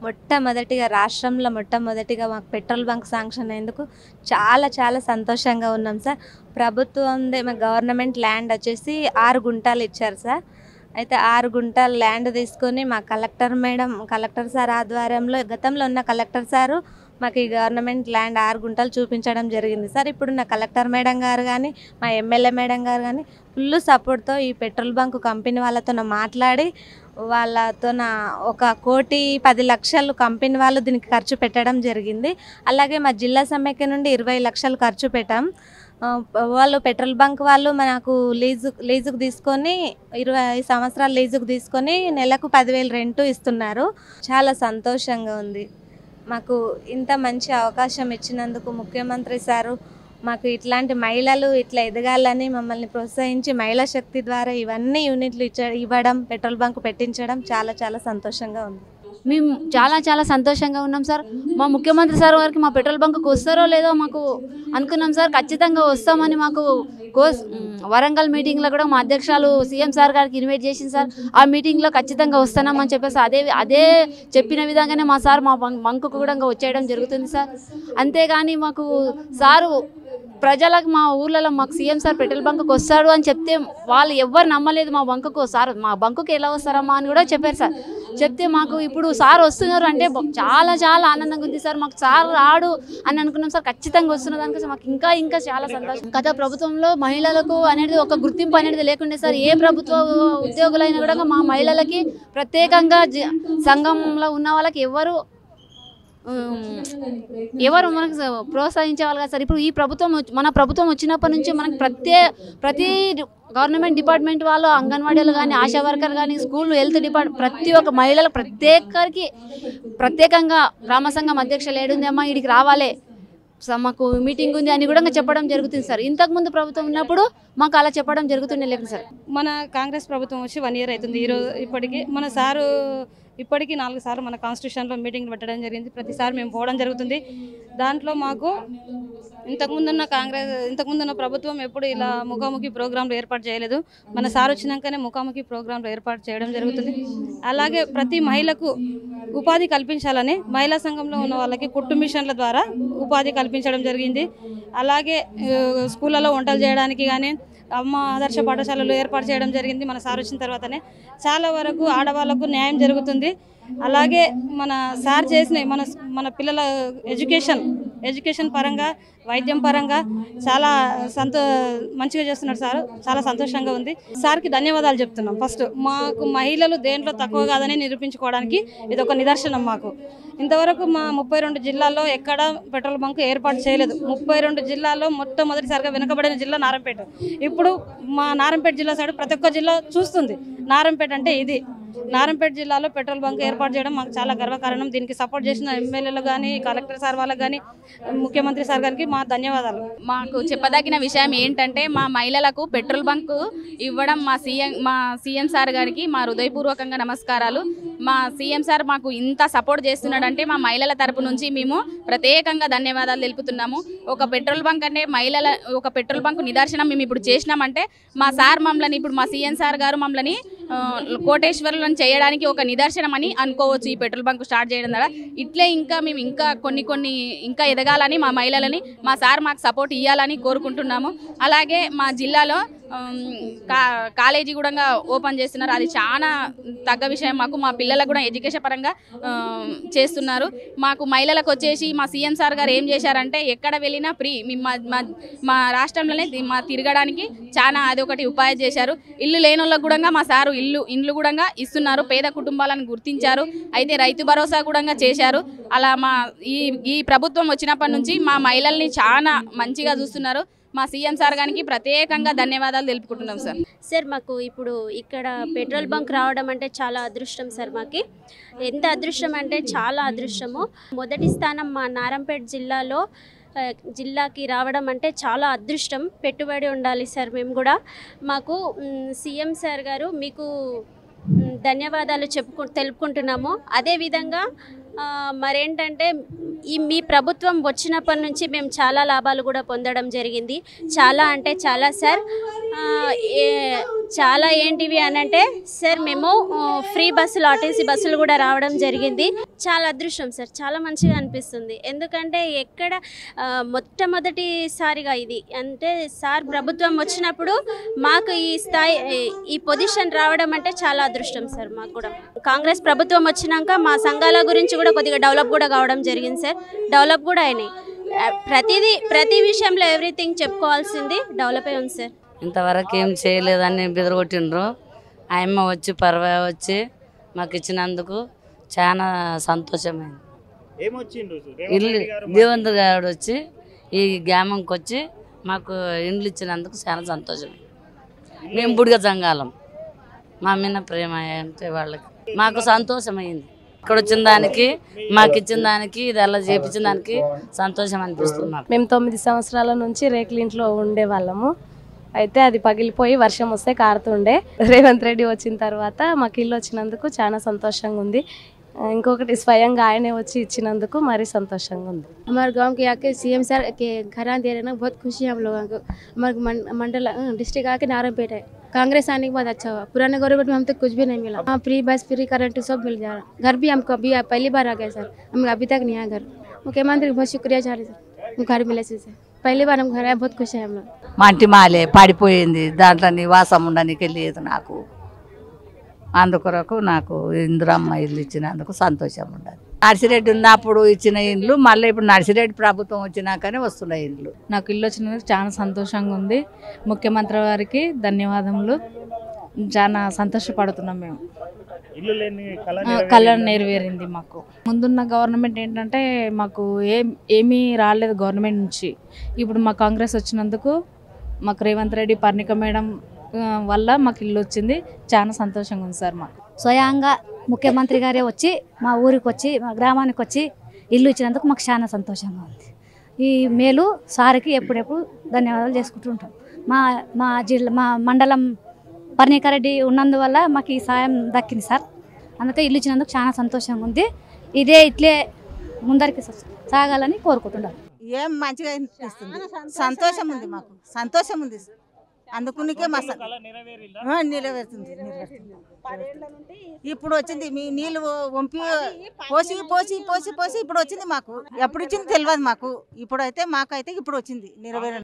మొట్టమొదటిగా రాష్ట్రంలో మొట్టమొదటిగా మాకు పెట్రోల్ బంక్ శాంక్షన్ అయ్యేందుకు చాలా చాలా సంతోషంగా ఉన్నాం సార్. ప్రభుత్వందే మా గవర్నమెంట్ ల్యాండ్ వచ్చేసి 6 గుంటలు ఇచ్చారు సార్. అయితే 6 గుంటల ల్యాండ్ తీసుకొని మా కలెక్టర్ సార్ ఆధ్వర్యంలో గతంలో ఉన్న కలెక్టర్ సారు మాకు ఈ గవర్నమెంట్ ల్యాండ్ 6 గుంటలు చూపించడం జరిగింది సార్. ఇప్పుడున్న కలెక్టర్ మేడం గారు కానీ మా ఎమ్మెల్యే మేడం గారు కానీ ఫుల్ సపోర్ట్తో ఈ పెట్రోల్ బంక్ కంపెనీ వాళ్ళతో మాట్లాడి వాళ్ళతో 1,10,00,000 కంపెనీ వాళ్ళు దీనికి ఖర్చు పెట్టడం జరిగింది. అలాగే మా జిల్లా సమైక్య నుండి 20 లక్షలు ఖర్చు పెట్టాం. వాళ్ళు పెట్రోల్ బంక్ వాళ్ళు మనకు లీజుకు తీసుకొని 20 సంవత్సరాలు లీజుకు తీసుకొని నెలకు 10,000 రెంటు ఇస్తున్నారు. చాలా సంతోషంగా ఉంది. మాకు ఇంత మంచి అవకాశం ఇచ్చినందుకు ముఖ్యమంత్రి సారు మాకు ఇట్లాంటి మహిళలు ఇట్లా ఎదగాలని మమ్మల్ని ప్రోత్సహించి మహిళా శక్తి ద్వారా ఇవన్నీ యూనిట్లు ఇవ్వడం, పెట్రోల్ బంక్ పెట్టించడం చాలా చాలా సంతోషంగా ఉంది. మేము చాలా సంతోషంగా ఉన్నాం సార్. మా ముఖ్యమంత్రి సార్ వారికి మా పెట్రోల్ బంక్కి వస్తారో లేదో మాకు అనుకున్నాం సార్. ఖచ్చితంగా వస్తామని మాకు వరంగల్ మీటింగ్లో కూడా మా అధ్యక్షులు సీఎం సార్ గారికి ఇన్వైట్ చేసింది సార్. ఆ మీటింగ్లో ఖచ్చితంగా వస్తున్నామని చెప్పేసి అదే చెప్పిన విధంగానే మా సార్ మా బంక్కు కూడా వచ్చేయడం జరుగుతుంది సార్. అంతేగాని మాకు సారు ప్రజలకు మా ఊర్లలో మాకు సీఎం సార్ పెట్రోల్ బంక్కి వస్తాడు అని చెప్తే వాళ్ళు ఎవ్వరు నమ్మలేదు. మా బంకుకు సార్ మా బంకుకి ఎలా వస్తారమ్మా అని కూడా చెప్పారు సార్. చెప్తే మాకు ఇప్పుడు సార్ వస్తున్నారు అంటే చాలా ఆనందంగా ఉంది సార్. మాకు సార్ రాడు అని అనుకున్నాం సార్. ఖచ్చితంగా వస్తున్న దానికోసం మాకు ఇంకా చాలా సంతోషం. గత ప్రభుత్వంలో మహిళలకు అనేది ఒక గుర్తింపు అనేది లేకుండే సార్. ఏ ప్రభుత్వ ఉద్యోగులైనా కూడా మా మహిళలకి ప్రత్యేకంగా సంఘంలో ఉన్న వాళ్ళకి ఎవరు మనకు ప్రోత్సహించేవాళ్ళు కదా సార్. ఇప్పుడు ఈ మన ప్రభుత్వం వచ్చినప్పటి నుంచి మనకు ప్రతి గవర్నమెంట్ డిపార్ట్మెంట్ వాళ్ళు, అంగన్వాడీలు కానీ, ఆశా వర్కర్ కానీ, స్కూల్ హెల్త్ డిపార్ట్మెంట్ ప్రతి ఒక్క మహిళలు ప్రత్యేకంగా గ్రామ సంఘం అధ్యక్షులు ఏడుంది అమ్మా వీడికి రావాలి మాకు మీటింగ్ ఉంది అని కూడా చెప్పడం జరుగుతుంది సార్. ఇంతకుముందు ప్రభుత్వం ఉన్నప్పుడు మాకు అలా చెప్పడం జరుగుతుండే లేదు సార్. మన కాంగ్రెస్ ప్రభుత్వం వచ్చి 1 ఇయర్ అవుతుంది. ఈరోజు ఇప్పటికీ మన సారు ఇప్పటికీ 4 సార్లు మన కాన్స్టిట్యూషన్లో మీటింగ్ పెట్టడం జరిగింది. ప్రతిసారి మేము పోవడం జరుగుతుంది. దాంట్లో మాకు ఇంతకుముందున్న ప్రభుత్వం ఎప్పుడు ఇలా ముఖాముఖి ప్రోగ్రాంలు ఏర్పాటు చేయలేదు. మన సార్ వచ్చినాకనే ముఖాముఖి ప్రోగ్రాంలు ఏర్పాటు చేయడం జరుగుతుంది. అలాగే ప్రతి మహిళకు ఉపాధి కల్పించాలని మహిళా సంఘంలో ఉన్న వాళ్ళకి కుట్టు మిషన్ల ద్వారా ఉపాధి కల్పించడం జరిగింది. అలాగే స్కూళ్ళలో వంటలు చేయడానికి కానీ అమ్మ ఆదర్శ పాఠశాలలు ఏర్పాటు చేయడం జరిగింది. మన సార్ వచ్చిన తర్వాతనే చాలా వరకు ఆడవాళ్లకు న్యాయం జరుగుతుంది. అలాగే మన సార్ చేసిన మన పిల్లల ఎడ్యుకేషన్ పరంగా, వైద్యం పరంగా చాలా మంచిగా చేస్తున్నారు సార్. చాలా సంతోషంగా ఉంది. సార్కి ధన్యవాదాలు చెప్తున్నాం. ఫస్ట్ మాకు మహిళలు దేంట్లో తక్కువ కాదని నిరూపించుకోవడానికి ఇది ఒక నిదర్శనం. మాకు ఇంతవరకు మా 32 జిల్లాల్లో ఎక్కడ పెట్రోల్ బంక్ ఏర్పాటు చేయలేదు. 32 జిల్లాల్లో మొట్టమొదటిసారిగా వెనుకబడిన జిల్లా నారాయణపేట. ఇప్పుడు మా నారాయణపేట జిల్లా సైడ్ ప్రతి ఒక్క జిల్లా చూస్తుంది నారాయణపేట అంటే ఇది. నారాయణపేట జిల్లాలో పెట్రోల్ బంక్ ఏర్పాటు చేయడం మాకు చాలా గర్వకారణం. దీనికి సపోర్ట్ చేసిన ఎమ్మెల్యేలు కానీ, కలెక్టర్ సార్ వాళ్ళకి కానీ, ముఖ్యమంత్రి సార్ గారికి మా ధన్యవాదాలు. మాకు చెప్పదగిన విషయం ఏంటంటే మా మహిళలకు పెట్రోల్ బంక్ ఇవ్వడం మా సీఎం సార్ గారికి మా హృదయపూర్వకంగా నమస్కారాలు. మా సీఎం సార్ మాకు ఇంత సపోర్ట్ చేస్తున్నాడంటే మా మహిళల తరపు నుంచి మేము ప్రత్యేకంగా ధన్యవాదాలు తెలుపుతున్నాము. ఒక పెట్రోల్ బంక్ అంటే ఒక పెట్రోల్ బంక్ నిదర్శనం మేము ఇప్పుడు చేసినామంటే మా సార్ మమ్మల్ని ఇప్పుడు మా సీఎం సార్ గారు మమ్మల్ని కోటేశ్వరులను చేయడానికి ఒక నిదర్శనం అని అనుకోవచ్చు. ఈ పెట్రోల్ బంక్ స్టార్ట్ చేయడం ద్వారా ఇట్లే మేము కొన్ని ఇంకా ఎదగాలని మా మహిళలని మా సార్ మాకు సపోర్ట్ ఇవ్వాలని కోరుకుంటున్నాము. అలాగే మా జిల్లాలో కాలేజీ కూడా ఓపెన్ చేస్తున్నారు. అది చాలా తగ్గ విషయం. మా పిల్లలకు కూడా ఎడ్యుకేషన్ పరంగా చేస్తున్నారు. మాకు మహిళలకు వచ్చేసి మా సీఎం సార్ గారు ఏం చేశారంటే ఎక్కడ వెళ్ళినా ఫ్రీ మా రాష్ట్రంలోనే తిరగడానికి చాలా అదొకటి ఉపాయం చేశారు. ఇల్లు లేని వాళ్ళకు కూడా మా సారు ఇండ్లు కూడా ఇస్తున్నారు. పేద కుటుంబాలను గుర్తించారు. అయితే రైతు భరోసా కూడా చేశారు. అలా ఈ ప్రభుత్వం వచ్చినప్పటి నుంచి మా మహిళల్ని చాలా మంచిగా చూస్తున్నారు. మా సీఎం సార్ గారికి ప్రత్యేకంగా ధన్యవాదాలు తెలుపుకుంటున్నాం సార్. సార్ మాకు ఇప్పుడు ఇక్కడ పెట్రోల్ బంక్ రావడం అంటే చాలా అదృష్టం సార్. మాకు ఎంత అదృష్టం అంటే చాలా అదృష్టము. మొదటి స్థానం మా నారాయణపేట జిల్లాకి రావడం అంటే చాలా అదృష్టం. పెట్టుబడి ఉండాలి సార్. మేము కూడా మాకు సీఎం సార్ గారు మీకు ధన్యవాదాలు తెలుపుకుంటున్నాము. అదేవిధంగా మరేంటంటే ఈ మీ ప్రభుత్వం వచ్చినప్పటి నుంచి మేము చాలా లాభాలు కూడా పొందడం జరిగింది. చాలా అంటే చాలా సార్. చాలా ఏంటివి అని అంటే సార్, మేము ఫ్రీ బస్సులు, ఆర్టీసీ బస్సులు కూడా రావడం జరిగింది. చాలా అదృష్టం సార్, చాలా మంచిగా అనిపిస్తుంది. ఎందుకంటే ఎక్కడ మొట్టమొదటిసారిగా ఇది అంటే సార్ ప్రభుత్వం వచ్చినప్పుడు మాకు ఈ స్థాయి, ఈ పొజిషన్ రావడం అంటే చాలా అదృష్టం సార్. మాకు కూడా కాంగ్రెస్ ప్రభుత్వం వచ్చినాక మా సంఘాల గురించి కూడా కొద్దిగా డెవలప్ కూడా కావడం జరిగింది సార్. డెవలప్ కూడా అయినాయి. ప్రతి విషయంలో ఎవ్రీథింగ్ చెప్పుకోవాల్సింది డెవలప్ అయి ఉంది సార్. ఇంతవరకు ఏం చేయలేదని బెదరగొట్టిండ్రు. ఆయమ్మ వచ్చి వచ్చి మాకు ఇచ్చినందుకు చాలా సంతోషమైంది. ఇల్లు దేవేంద్ర గారు వచ్చి ఈ గ్రామంకి వచ్చి మాకు ఇండ్లు ఇచ్చినందుకు చాలా సంతోషమైంది. మేము బుడిగ జంగాలం, మా మీద ప్రేమ అంటే వాళ్ళకి మాకు సంతోషమైంది. ఇక్కడ వచ్చిన దానికి, మాకు ఇచ్చిన దానికి, ఇది అలా చేపించిన దానికి సంతోషం అనిపిస్తుంది. మేము 9 సంవత్సరాల నుంచి రేకుల ఇంట్లో ఉండేవాళ్ళము. అయితే అది పగిలిపోయి వర్షం వస్తే కారుతుండే. రేవంత్ రెడ్డి వచ్చిన తర్వాత మాకు ఇల్లు వచ్చినందుకు చాలా సంతోషంగా ఉంది. ఇంకొకటి స్వయంగా ఆయనే వచ్చి ఇచ్చినందుకు మరీ సంతోషంగా ఉంది. हमारे गांव के आके सीएम सर के घर दे रहे ना, बहुत खुशी है हम लोगों को. हमारे मंडल डिस्ट्रिक्ट आके नारायणपेट है. कांग्रेस आने के बाद अच्छा हुआ. पुराने गवर्नमेंट में हम तक कुछ भी नहीं मिला. हाँ, फ्री बस, फ्री करंट सब मिल जा रहा. घर भी हमको अभी पहली बार आ गए सर. हम अभी तक नहीं आया घर. मुख्यमंत्री बहुत शुक्रिया चाहे सर, घर मिले से पहली बार हम घर आए. बहुत खुश है हम लोग. మా ఇంటి మాలే పడిపోయింది, దాంట్లో నివాసం ఉండడానికి లేదు నాకు. అందుకొరకు నాకు ఇందిరమ్మ ఇల్లు ఇచ్చినందుకు సంతోషం ఉండదు. నర్సిరెడ్డి ఉన్నప్పుడు ఇచ్చిన ఇండ్లు మళ్ళీ ఇప్పుడు నర్సిరెడ్డి ప్రభుత్వం వచ్చినాకనే వస్తున్నాయి ఇండ్లు. నాకు ఇల్లు వచ్చినందుకు చాలా సంతోషంగా ఉంది. ముఖ్యమంత్రి వారికి ధన్యవాదములు. చాలా సంతోషపడుతున్నాం. మేము కళ నెరవేరింది. మాకు ముందున్న గవర్నమెంట్ ఏంటంటే మాకు ఏమీ రాలేదు గవర్నమెంట్ నుంచి. ఇప్పుడు మా కాంగ్రెస్ వచ్చినందుకు మాకు రేవంత్ రెడ్డి, పర్ణిక మేడం వల్ల మాకు ఇల్లు వచ్చింది. చాలా సంతోషంగా ఉంది సార్. మాకు స్వయంగా ముఖ్యమంత్రి గారే వచ్చి మా ఊరికి వచ్చి, మా గ్రామానికి వచ్చి ఇల్లు ఇచ్చినందుకు మాకు చాలా సంతోషంగా ఉంది. ఈ మేలు సార్కి ఎప్పుడెప్పుడు ధన్యవాదాలు చేసుకుంటుంటాం. మా జిల్లా, మా మండలం పర్ణికారెడ్డి ఉన్నందువల్ల మాకు ఈ సాయం దక్కింది సార్. అందుకే ఇల్లు ఇచ్చినందుకు చాలా సంతోషంగా ఉంది. ఇట్లే ముందరికి సాగాలని కోరుకుంటున్నాను. ఏం మంచిగా అనిపిస్తుంది, సంతోషం ఉంది, మాకు సంతోషం ఉంది. అందుకునికే మా నెరవేరుతుంది. ఇప్పుడు వచ్చింది మీ నీళ్ళు వంపి పోసి పోసి పోసి పోసి ఇప్పుడు వచ్చింది. మాకు ఎప్పుడు ఇచ్చింది తెలియదు మాకు. ఇప్పుడైతే మాకైతే ఇప్పుడు వచ్చింది నెరవేరు.